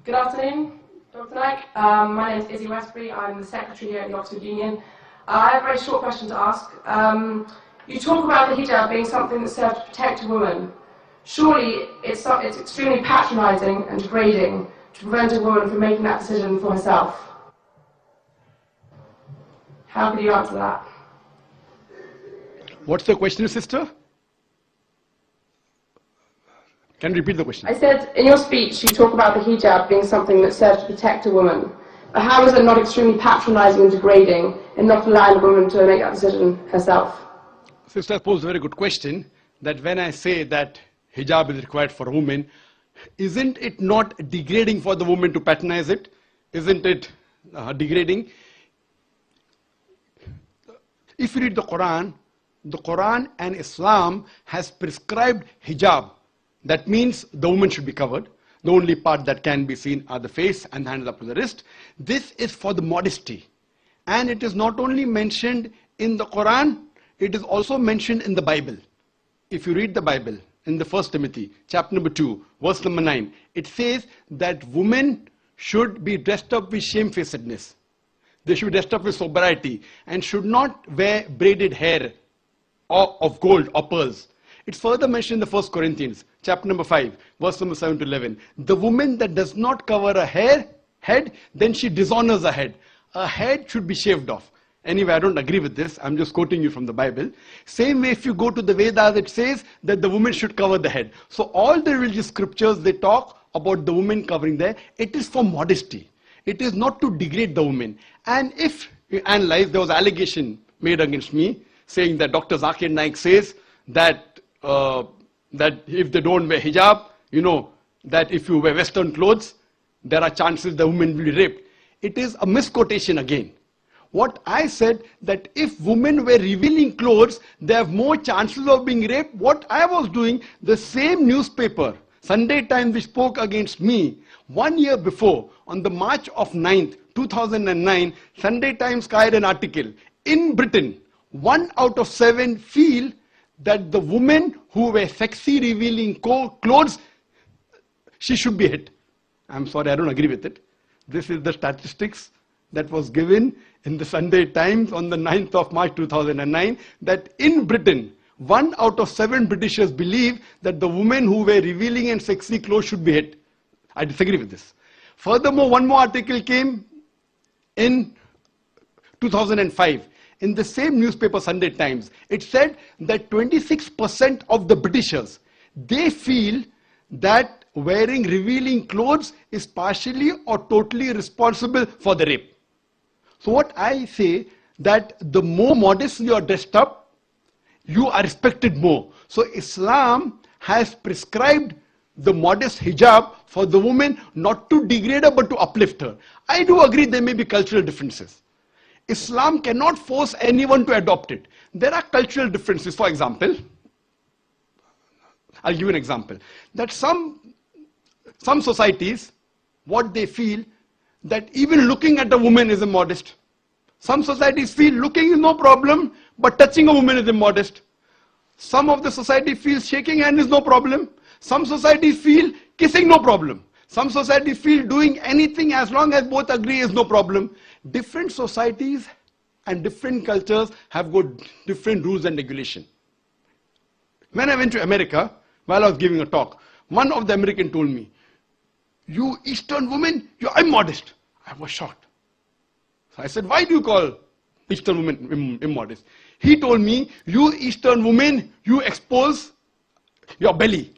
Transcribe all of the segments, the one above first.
Good afternoon, Dr. Naik. My name is Izzy Westbury. I'm the secretary here at the Oxford Union. I have a very short question to ask. You talk about the hijab being something that serves to protect a woman. Surely it's extremely patronising and degrading to prevent a woman from making that decision for herself. How could you answer that? What's the question, sister? Can you repeat the question? I said, in your speech, you talk about the hijab being something that serves to protect a woman. But how is it not extremely patronising and degrading in not allowing a woman to make that decision herself? Sister posed a very good question, that when I say that hijab is required for a woman, isn't it not degrading for the woman to patronize it? Isn't it degrading? If you read the Quran and Islam has prescribed hijab. That means the woman should be covered. The only part that can be seen are the face and the hands up to the wrist. This is for the modesty. And it is not only mentioned in the Quran, it is also mentioned in the Bible. If you read the Bible, in the 1 Timothy, chapter number 2, verse number 9, it says that women should be dressed up with shamefacedness. They should be dressed up with sobriety and should not wear braided hair of gold or pearls. It's further mentioned in the 1 Corinthians, chapter number 5, verse number 7 to 11. The woman that does not cover her head, then she dishonors her head. Her head should be shaved off. Anyway, I don't agree with this. I'm just quoting you from the Bible. Same way, if you go to the Vedas, it says that the woman should cover the head. So all the religious scriptures, they talk about the woman covering their, it is for modesty. It is not to degrade the woman. And if you analyze, there was an allegation made against me, saying that Dr. Zakir Naik says that if they don't wear hijab, that if you wear Western clothes, there are chances the woman will be raped. It is a misquotation again. What I said, that if women wear revealing clothes, they have more chances of being raped. What I was doing, the same newspaper, Sunday Times, which spoke against me, 1 year before, on the March of 9th, 2009, Sunday Times carried an article. In Britain, 1 out of 7 feel that the women who wear sexy revealing clothes, she should be hit. I'm sorry, I don't agree with it. This is the statistics that was given in the Sunday Times on the 9th of March 2009, that in Britain, 1 out of 7 Britishers believe that the women who wear revealing and sexy clothes should be hit. I disagree with this. Furthermore, one more article came in 2005. In the same newspaper, Sunday Times, it said that 26% of the Britishers, they feel that wearing revealing clothes is partially or totally responsible for the rape. So what I say, that the more modest you are dressed up, you are respected more. So Islam has prescribed the modest hijab for the woman, not to degrade her but to uplift her. I do agree there may be cultural differences. Islam cannot force anyone to adopt it. There are cultural differences. For example, I'll give you an example. That some societies, what they feel, that even looking at a woman is immodest. Some societies feel looking is no problem, but touching a woman is immodest. Some of the society feels shaking hand is no problem. Some societies feel kissing no problem. Some societies feel doing anything as long as both agree is no problem. Different societies and different cultures have got different rules and regulation. When I went to America, while I was giving a talk, one of the Americans told me, "You Eastern women, you're immodest." I was shocked. So I said, "Why do you call Eastern women immodest?" He told me, "You Eastern women, you expose your belly."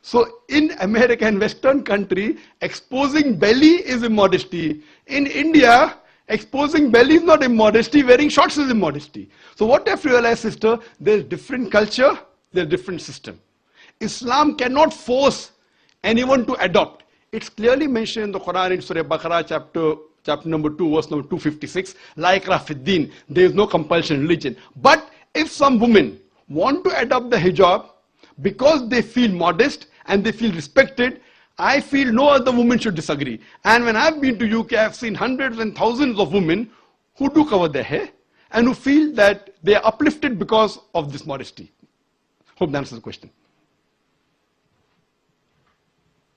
So in America and Western country, exposing belly is immodesty. In India, exposing belly is not immodesty, wearing shorts is immodesty. So what I've realized, sister, there's different culture, there's different system. Islam cannot force anyone to adopt. It's clearly mentioned in the Quran in Surah Baqarah, chapter number 2, verse number 256, La ikraha fid din, there is no compulsion in religion. But if some women want to adopt the hijab because they feel modest and they feel respected, I feel no other woman should disagree. And when I've been to UK, I've seen hundreds and thousands of women who do cover their hair and who feel that they are uplifted because of this modesty. Hope that answers the question.